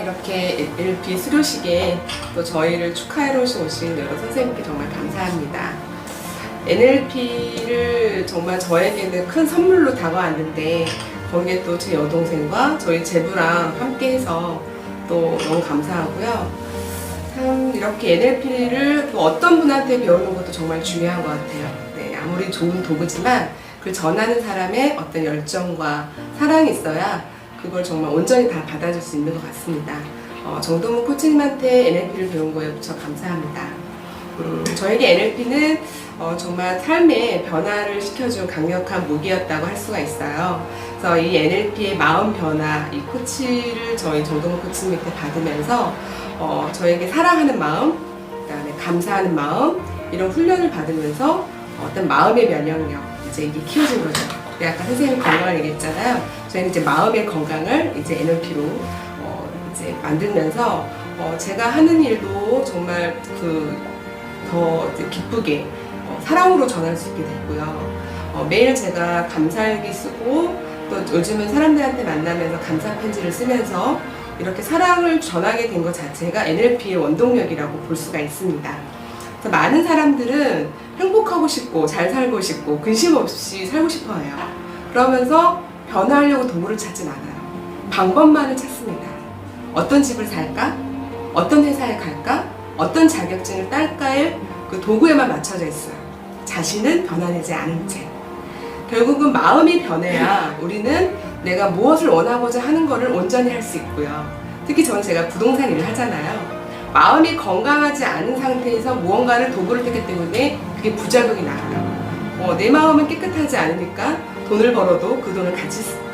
이렇게 NLP 수료식에 또 저희를 축하해 오신 여러 선생님께 정말 감사합니다. NLP를 정말 저에게는 큰 선물로 다가왔는데 거기에 또 제 여동생과 저희 제부랑 함께해서 또 너무 감사하고요. 참 이렇게 NLP를 또 어떤 분한테 배우는 것도 정말 중요한 것 같아요. 네, 아무리 좋은 도구지만 그걸 전하는 사람의 어떤 열정과 사랑이 있어야 그걸 정말 온전히 다 받아줄 수 있는 것 같습니다. 정동훈 코치님한테 NLP를 배운 거에 무척 감사합니다. 저에게 NLP는 정말 삶의 변화를 시켜준 강력한 무기였다고 할 수가 있어요. 그래서 이 NLP의 마음 변화, 이 코치를 저희 정동훈 코치님한테 받으면서 저에게 사랑하는 마음, 그다음에 감사하는 마음, 이런 훈련을 받으면서 어떤 마음의 면역력, 이제 이게 키워진 거죠. 아까 선생님이 건강을 얘기했잖아요. 저희는 이제 마음의 건강을 이제 NLP로 이제 만들면서 제가 하는 일도 정말 더 기쁘게 사랑으로 전할 수 있게 됐고요. 매일 제가 감사일기 쓰고 또 요즘은 사람들한테 만나면서 감사 편지를 쓰면서 이렇게 사랑을 전하게 된 것 자체가 NLP의 원동력이라고 볼 수가 있습니다. 그래서 많은 사람들은 행복하고 싶고 잘 살고 싶고 근심 없이 살고 싶어 해요. 그러면서 변화하려고 도구를 찾진 않아요. 방법만을 찾습니다. 어떤 집을 살까? 어떤 회사에 갈까? 어떤 자격증을 딸까의 그 도구에만 맞춰져 있어요. 자신은 변화되지 않은 채. 결국은 마음이 변해야 우리는 내가 무엇을 원하고자 하는 것을 온전히 할 수 있고요. 특히 제가 부동산 일을 하잖아요. 마음이 건강하지 않은 상태에서 무언가를 도구를 했기 때문에 그게 부작용이 나요. 내 마음은 깨끗하지 않으니까 돈을 벌어도 그 돈을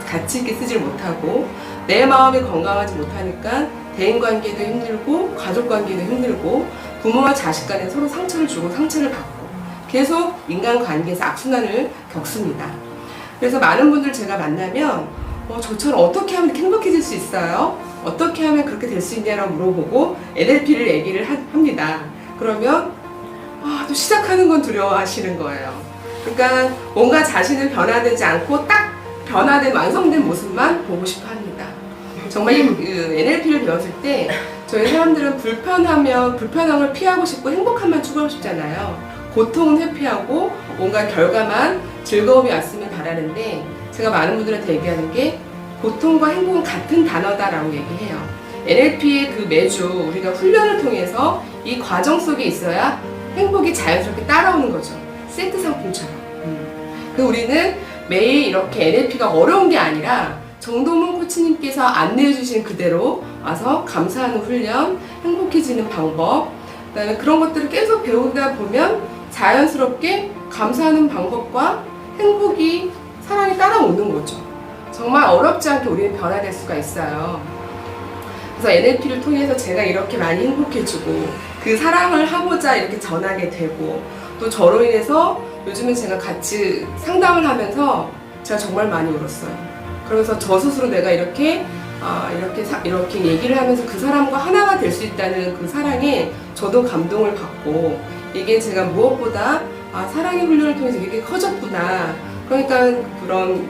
가치 있게 쓰질 못하고 내 마음이 건강하지 못하니까 대인관계도 힘들고 가족관계도 힘들고 부모와 자식 간에 서로 상처를 주고 상처를 받고 계속 인간관계에서 악순환을 겪습니다. 그래서 많은 분들 제가 만나면 저처럼 어떻게 하면 행복해질 수 있어요? 어떻게 하면 그렇게 될 수 있냐라고 물어보고 NLP를 얘기를 합니다. 그러면 또 시작하는 건 두려워하시는 거예요. 그러니까 뭔가 자신은 변화되지 않고 딱 변화된 완성된 모습만 보고 싶어 합니다. 정말 NLP를 배웠을 때 저희 사람들은 불편함을 피하고 싶고 행복함만 추구하고 싶잖아요. 고통은 회피하고 뭔가 결과만 즐거움이 왔으면 바라는데 제가 많은 분들한테 얘기하는 게 고통과 행복은 같은 단어다라고 얘기해요. NLP의 매주 우리가 훈련을 통해서 이 과정 속에 있어야 행복이 자연스럽게 따라오는 거죠. 세트 상품처럼. 우리는 매일 이렇게 NLP가 어려운 게 아니라 정동훈 코치님께서 안내해 주신 그대로 와서 감사하는 훈련, 행복해지는 방법, 그다음에 그런 것들을 계속 배우다 보면 자연스럽게 감사하는 방법과 행복이 사랑이 따라오는 거죠. 정말 어렵지 않게 우리는 변화될 수가 있어요. 그래서 NLP를 통해서 제가 이렇게 많이 행복해지고 그 사랑을 하고자 이렇게 전하게 되고 또 저로 인해서 요즘은 제가 같이 상담을 하면서 제가 정말 많이 울었어요. 그러면서 저 스스로 내가 이렇게 얘기를 하면서 그 사람과 하나가 될 수 있다는 그 사랑에 저도 감동을 받고 이게 제가 무엇보다 사랑의 훈련을 통해서 이렇게 커졌구나. 그러니까 그런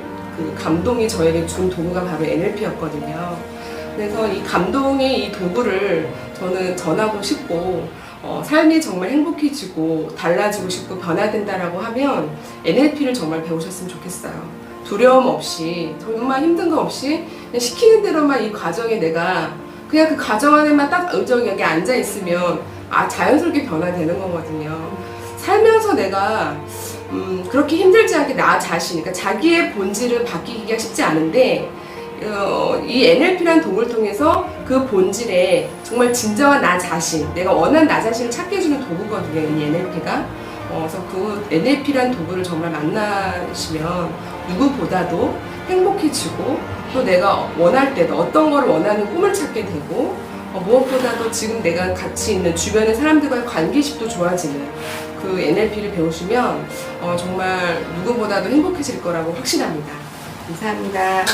감동이 저에게 준 도구가 바로 NLP였거든요. 그래서 이 감동의 이 도구를 저는 전하고 싶고 삶이 정말 행복해지고 달라지고 싶고 변화된다라고 하면 NLP를 정말 배우셨으면 좋겠어요. 두려움 없이 정말 힘든 거 없이 그냥 시키는 대로만 이 과정에 내가 그냥 그 과정 안에만 딱 의정이 여기 앉아 있으면 자연스럽게 변화되는 거거든요. 살면서 내가 그렇게 힘들지 않게 나 자신, 그러니까 자기의 본질을 바뀌기가 쉽지 않은데 이 NLP라는 도구를 통해서 그 본질에 정말 진정한 나 자신, 내가 원하는 나 자신을 찾게 해주는 도구거든요, 이 NLP가. 그래서 그 NLP라는 도구를 정말 만나시면 누구보다도 행복해지고 또 내가 원할 때도 어떤 걸 원하는 꿈을 찾게 되고 무엇보다도 지금 내가 같이 있는 주변의 사람들과의 관계식도 좋아지는 그 NLP를 배우시면 정말 누구보다도 행복해질 거라고 확신합니다. 감사합니다.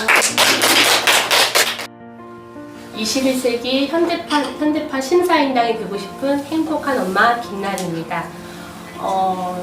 21세기 현대판 신사임당이 되고 싶은 행복한 엄마 김나리입니다.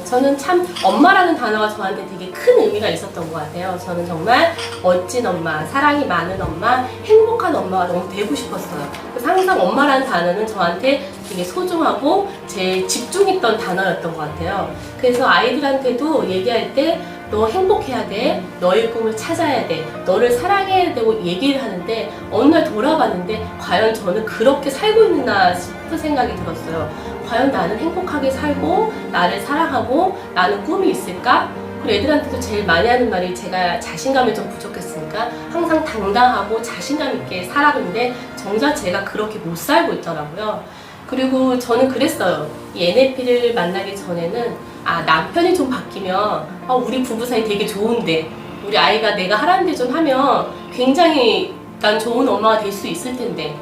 저는 참 엄마라는 단어가 저한테 되게 큰 의미가 있었던 것 같아요. 저는 정말 멋진 엄마, 사랑이 많은 엄마, 행복한 엄마가 너무 되고 싶었어요. 그래서 항상 엄마라는 단어는 저한테 되게 소중하고 제 집중했던 단어였던 것 같아요. 그래서 아이들한테도 얘기할 때 너 행복해야 돼, 너의 꿈을 찾아야 돼, 너를 사랑해야 되고 얘기를 하는데 어느 날 돌아봤는데 과연 저는 그렇게 살고 있나 싶은 생각이 들었어요. 과연 나는 행복하게 살고 나를 사랑하고 나는 꿈이 있을까? 그리고 애들한테도 제일 많이 하는 말이 제가 자신감이 좀 부족했으니까 항상 당당하고 자신감 있게 살아는데 정작 제가 그렇게 못 살고 있더라고요. 그리고 저는 그랬어요. 이 NLP를 만나기 전에는 남편이 좀 바뀌면 우리 부부 사이 되게 좋은데 우리 아이가 내가 하라는 데 좀 하면 굉장히 난 좋은 엄마가 될 수 있을 텐데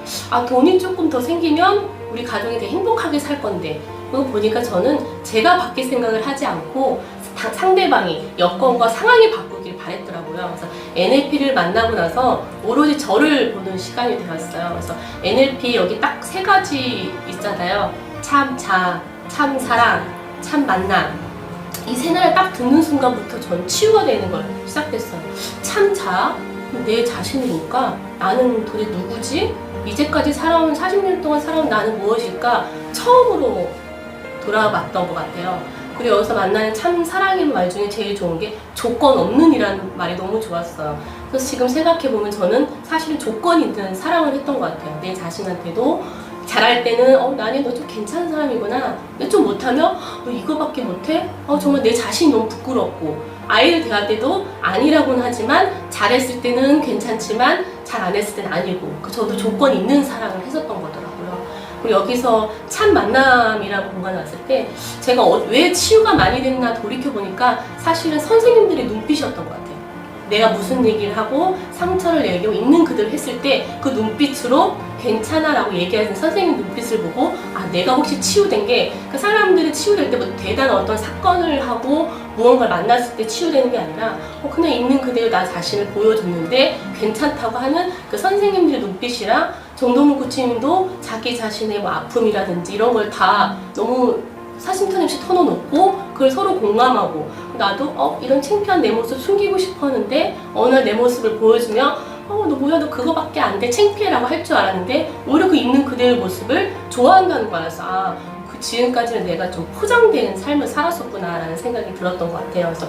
돈이 조금 더 생기면 우리 가정이 되게 행복하게 살 건데 그거 보니까 저는 제가 바뀔 생각을 하지 않고 상대방이 여건과 상황이 바꾸길 바랬더라고요. 그래서 NLP를 만나고 나서 오로지 저를 보는 시간이 되었어요. 그래서 NLP 여기 딱 3가지 있잖아요. 참 자, 참 사랑, 참 만남. 이 3개를 딱 듣는 순간부터 전 치유가 되는 걸 시작됐어요. 참 자, 내 자신이니까 나는 도대체 누구지? 이제까지 살아온 40년 동안 살아온 나는 무엇일까? 처음으로 돌아봤던 것 같아요. 그리고 여기서 만나는 참 사랑인 말 중에 제일 좋은 게 조건 없는 이라는 말이 너무 좋았어요. 그래서 지금 생각해보면 저는 사실은 조건 있는 사랑을 했던 것 같아요. 내 자신한테도 잘할 때는 나는 너 좀 괜찮은 사람이구나. 근데 좀 못하면 너 이거밖에 못해? 정말 내 자신이 너무 부끄럽고 아이를 대할 때도 아니라고는 하지만 잘했을 때는 괜찮지만 잘 안 했을 때는 아니고 저도 조건 있는 사랑을 했었던 거더라고요. 그리고 여기서 참 만남이라고 공간에 왔을 때 제가 왜 치유가 많이 됐나 돌이켜보니까 사실은 선생님들의 눈빛이었던 것 같아요. 내가 무슨 얘기를 하고 상처를 얘기하고 있는 그대로 했을 때 그 눈빛으로 괜찮아 라고 얘기하는 선생님 눈빛을 보고 내가 혹시 치유된 게 그 사람들이 치유될 때 뭐 대단한 어떤 사건을 하고 무언가를 만났을 때 치유되는 게 아니라 그냥 있는 그대로 나 자신을 보여줬는데 괜찮다고 하는 그 선생님들의 눈빛이랑 정동문 코치님도 자기 자신의 뭐 아픔이라든지 이런 걸 다 너무 사심탄 없이 털어놓고 그걸 서로 공감하고 나도 이런 창피한 내 모습 숨기고 싶었는데 어느 날 내 모습을 보여주면 너 뭐야 너 그거밖에 안 돼 창피해라고 할 줄 알았는데 오히려 그 있는 그대의 모습을 좋아한다는 거라서 그 지금까지는 내가 좀 포장된 삶을 살았었구나 라는 생각이 들었던 것 같아요. 그래서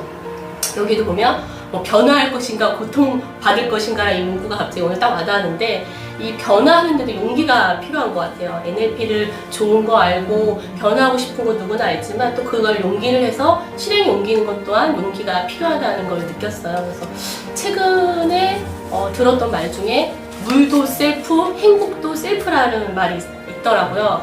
여기도 보면 뭐 변화할 것인가 고통받을 것인가 이 문구가 갑자기 오늘 딱 와닿았는데 이 변화하는데도 용기가 필요한 것 같아요. NLP를 좋은 거 알고 변화하고 싶은 거 누구나 알지만 또 그걸 용기를 해서 실행에 옮기는 것 또한 용기가 필요하다는 걸 느꼈어요. 그래서 최근에 들었던 말 중에 물도 셀프, 행복도 셀프라는 말이 있더라고요.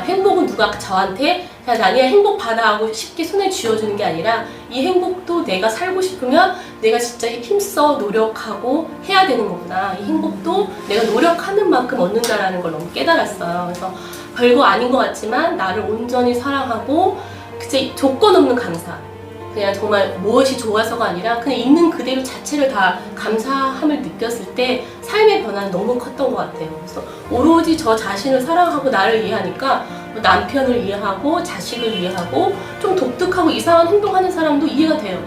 행복은 누가 저한테 야 나니야 행복 받아 하고 쉽게 손에 쥐어주는 게 아니라 이 행복도 내가 살고 싶으면 내가 진짜 힘써 노력하고 해야 되는 거구나. 이 행복도 내가 노력하는 만큼 얻는다라는 걸 너무 깨달았어요. 그래서 별거 아닌 것 같지만 나를 온전히 사랑하고 진짜 조건 없는 감사. 그냥 정말 무엇이 좋아서가 아니라 그냥 있는 그대로 자체를 다 감사함을 느꼈을 때 삶의 변화는 너무 컸던 것 같아요. 그래서 오로지 저 자신을 사랑하고 나를 이해하니까 남편을 이해하고 자식을 이해하고 좀 독특하고 이상한 행동하는 사람도 이해가 돼요.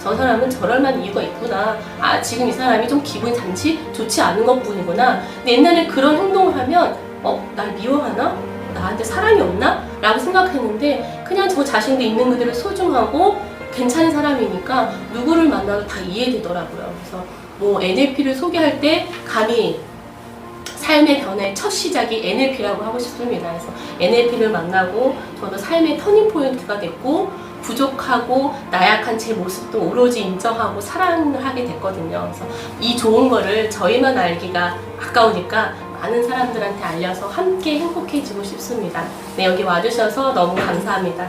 저 사람은 저럴 만한 이유가 있구나. 지금 이 사람이 좀 기분이 잠시 좋지 않은 것 뿐이구나. 근데 옛날에 그런 행동을 하면 날 미워하나? 나한테 사랑이 없나? 라고 생각했는데 그냥 저 자신도 있는 그대로 소중하고 괜찮은 사람이니까 누구를 만나도 다 이해되더라고요. 그래서 뭐 NLP를 소개할 때 감히 삶의 변화의 첫 시작이 NLP라고 하고 싶습니다. 그래서 NLP를 만나고 저도 삶의 터닝포인트가 됐고 부족하고 나약한 제 모습도 오로지 인정하고 사랑을 하게 됐거든요. 그래서 이 좋은 거를 저희만 알기가 아까우니까 많은 사람들한테 알려서 함께 행복해지고 싶습니다. 네, 여기 와주셔서 너무 감사합니다.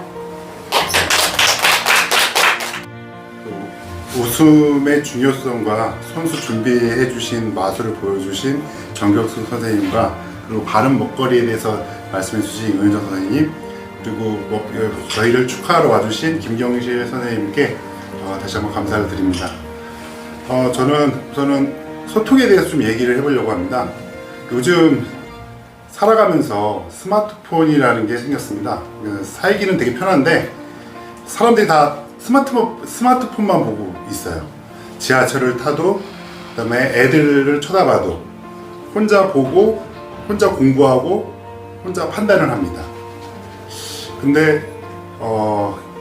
웃음의 중요성과 선수 준비해 주신 마술을 보여주신 정격수 선생님과 그리고 바른 먹거리에 대해서 말씀해 주신 윤현정 선생님 그리고 저희를 축하하러 와주신 김경실 선생님께 다시 한번 감사를 드립니다. 저는 우선은 소통에 대해서 좀 얘기를 해보려고 합니다. 요즘 살아가면서 스마트폰이라는 게 생겼습니다. 살기는 되게 편한데 사람들이 다 스마트폰만 보고 있어요. 지하철을 타도, 그다음에 애들을 쳐다봐도 혼자 보고, 혼자 공부하고, 혼자 판단을 합니다. 근데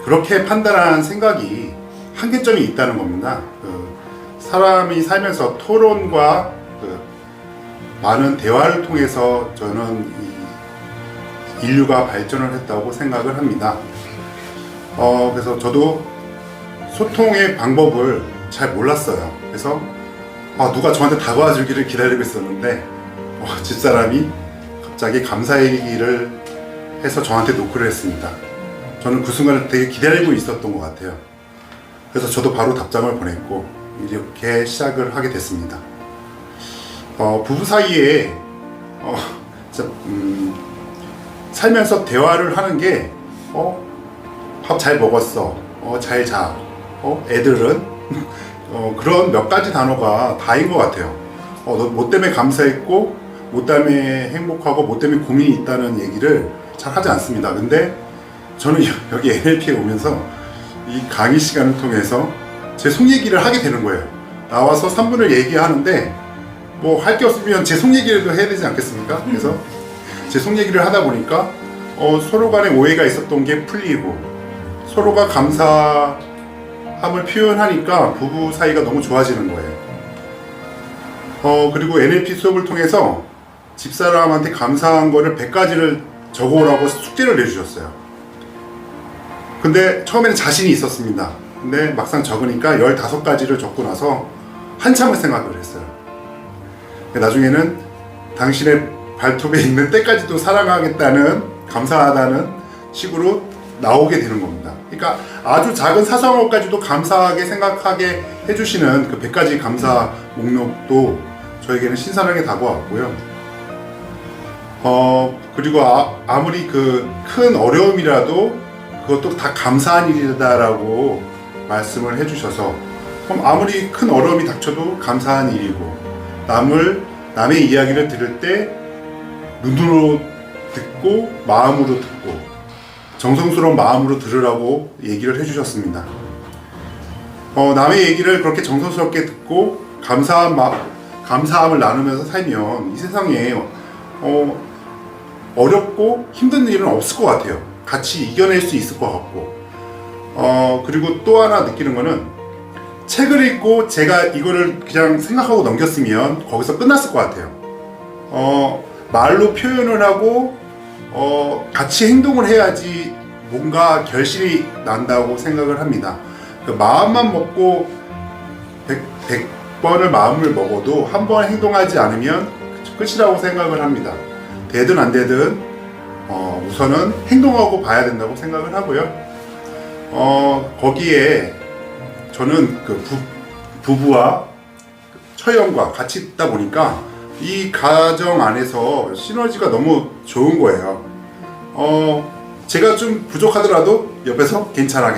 그렇게 판단하는 생각이 한계점이 있다는 겁니다. 사람이 살면서 토론과 많은 대화를 통해서 저는 인류가 발전을 했다고 생각을 합니다. 그래서 저도 소통의 방법을 잘 몰랐어요. 그래서 누가 저한테 다가와 주기를 기다리고 있었는데 집사람이 갑자기 감사 얘기를 해서 저한테 노크를 했습니다. 저는 그 순간을 되게 기다리고 있었던 것 같아요. 그래서 저도 바로 답장을 보냈고 이렇게 시작을 하게 됐습니다. 부부 사이에 진짜, 살면서 대화를 하는 게 밥 잘 먹었어, 잘 자, 애들은 그런 몇 가지 단어가 다인 것 같아요. 너 뭐 때문에 감사했고, 뭐 때문에 행복하고, 뭐 때문에 고민이 있다는 얘기를 잘 하지 않습니다. 근데 저는 여기 NLP에 오면서 이 강의 시간을 통해서 제 속 얘기를 하게 되는 거예요. 나와서 3분을 얘기하는데 뭐 할 게 없으면 제 속 얘기를 해야 되지 않겠습니까? 그래서 제 속 얘기를 하다 보니까 서로 간에 오해가 있었던 게 풀리고, 서로가 감사함을 표현하니까 부부 사이가 너무 좋아지는 거예요. 그리고 NLP 수업을 통해서 집사람한테 감사한 거를 100가지를 적어오라고 숙제를 내주셨어요. 근데 처음에는 자신이 있었습니다. 근데 막상 적으니까 15가지를 적고 나서 한참을 생각을 했어요. 나중에는 당신의 발톱에 있는 때까지도 사랑하겠다는, 감사하다는 식으로 나오게 되는 겁니다. 그러니까 아주 작은 사소한 것까지도 감사하게 생각하게 해주시는 그 100가지 감사 목록도 저에게는 신선하게 다가왔고요. 그리고 아무리 그 큰 어려움이라도 그것도 다 감사한 일이다라고 말씀을 해주셔서, 그럼 아무리 큰 어려움이 닥쳐도 감사한 일이고, 남의 이야기를 들을 때 눈으로 듣고 마음으로 듣고 정성스러운 마음으로 들으라고 얘기를 해주셨습니다. 남의 얘기를 그렇게 정성스럽게 듣고 감사함을 나누면서 살면 이 세상에 어렵고 힘든 일은 없을 것 같아요. 같이 이겨낼 수 있을 것 같고, 그리고 또 하나 느끼는 거는, 책을 읽고 제가 이거를 그냥 생각하고 넘겼으면 거기서 끝났을 것 같아요. 말로 표현을 하고 같이 행동을 해야지 뭔가 결실이 난다고 생각을 합니다. 그 마음만 먹고 100번을 마음을 먹어도 한 번 행동하지 않으면 끝이라고 생각을 합니다. 되든 안 되든 우선은 행동하고 봐야 된다고 생각을 하고요. 거기에 저는 그 부부와 처형과 같이 있다 보니까 이 가정 안에서 시너지가 너무 좋은 거예요. 제가 좀 부족하더라도 옆에서 괜찮아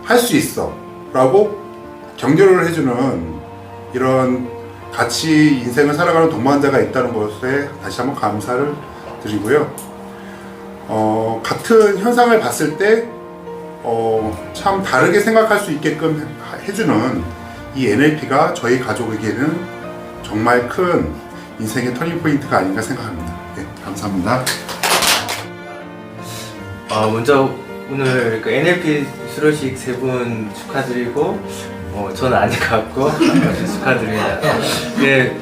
할 수 있어 라고 격려를 해주는, 이런 같이 인생을 살아가는 동반자가 있다는 것에 다시 한번 감사를 드리고요. 같은 현상을 봤을 때 참 다르게 생각할 수 있게끔 해주는 이 NLP가 저희 가족에게는 정말 큰 인생의 터닝 포인트가 아닌가 생각합니다. 네, 감사합니다. 먼저 오늘 그 NLP 수료식 3분 축하드리고, 저는 아닌 것 같고 축하드립니다. 네,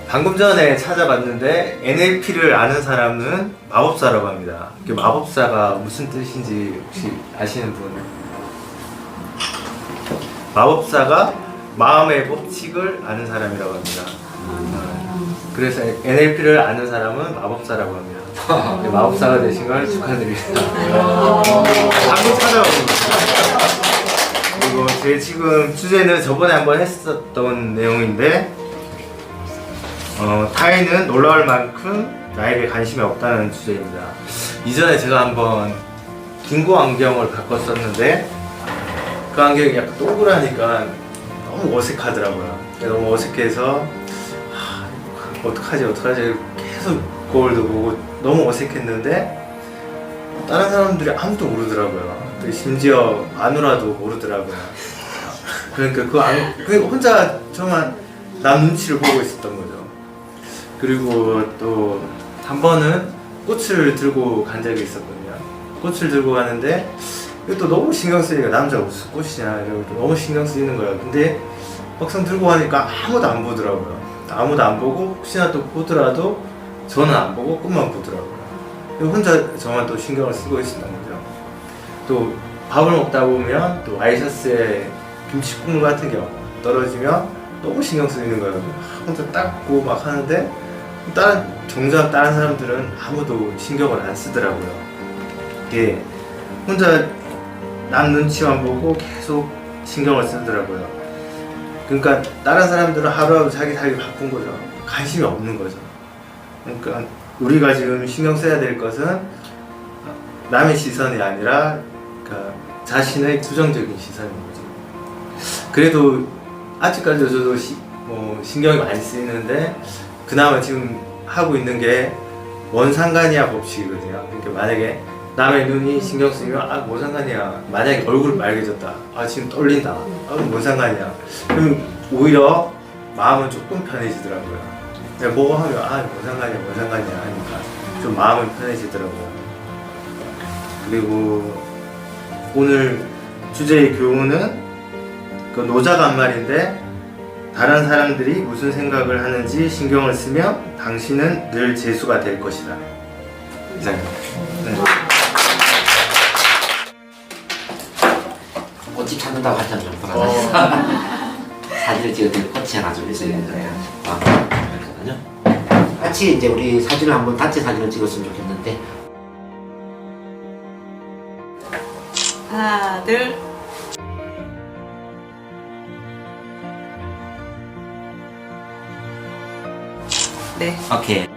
방금 전에 찾아봤는데 NLP를 아는 사람은 마법사라고 합니다. 마법사가 무슨 뜻인지 혹시 아시는 분? 마법사가 마음의 법칙을 아는 사람이라고 합니다. 그래서 NLP를 아는 사람은 마법사라고 합니다. 네, 마법사가 되신 걸 축하드립니다. 방금 찾아봤습니다. 그리고 제 지금 주제는 저번에 한번 했었던 내용인데, 타인은 놀라울 만큼 나에게 관심이 없다는 주제입니다. 이전에 제가 한번 긴고 안경을 바꿨었는데 그 안경이 약간 동그라니까 너무 어색하더라고요. 너무 어색해서 어떡하지 계속 거울도 보고 너무 어색했는데 다른 사람들이 아무도 모르더라고요. 심지어 마누라도 모르더라고요. 그러니까 그냥 혼자 저만 남 눈치를 보고 있었던 거죠. 그리고 또 한 번은 꽃을 들고 간 적이 있었거든요. 꽃을 들고 가는데 이것도 너무 신경 쓰이니까 남자가 무슨 꽃이냐 이러고 너무 신경 쓰이는 거예요. 근데 막상 들고 가니까 아무도 안 보더라고요. 아무도 안 보고 혹시나 또 보더라도 저는 안 보고 꽃만 보더라고요. 혼자 저만 또 신경을 쓰고 있었던 거죠. 또 밥을 먹다 보면 또 와이셔츠에 김치 국물 같은 게 떨어지면 너무 신경 쓰이는 거예요. 혼자 닦고 막 하는데 정작 다른 사람들은 아무도 신경을 안 쓰더라고요. 이게 혼자 남 눈치만 보고 계속 신경을 쓰더라고요. 그러니까 다른 사람들은 하루하루 자기 살기 바쁜 거죠. 관심이 없는 거죠. 그러니까 우리가 지금 신경 써야 될 것은 남의 시선이 아니라 그러니까 자신의 부정적인 시선인 거죠. 그래도 아직까지도 저도 신경이 많이 쓰이는데 그나마 지금 하고 있는 게 뭔 상관이야 법칙이거든요. 그러니까 만약에 남의 눈이 신경 쓰이면 뭔 상관이야. 만약에 얼굴이 빨개졌다. 지금 떨린다. 뭔 상관이야. 그럼 오히려 마음은 조금 편해지더라고요. 그냥 뭐가 하면 뭔 상관이야 하니까 좀 마음은 편해지더라고요. 그리고 오늘 주제의 교훈은 그 노자가 한 말인데 다른 사람들이 무슨 생각을 하는지 신경을 쓰면 당신은 늘 재수가 될 것이다. 이상입니다. 네. 꽃집 찾는다고 한참 좀 돌아다녀서 사진을 찍어드릴 꽃이 하나 좀 있어야 돼요. 그렇거든요. 같이 이제 우리 사진을 한번 단체 사진을 찍었으면 좋겠는데. 하나, 둘. 네. 오케이.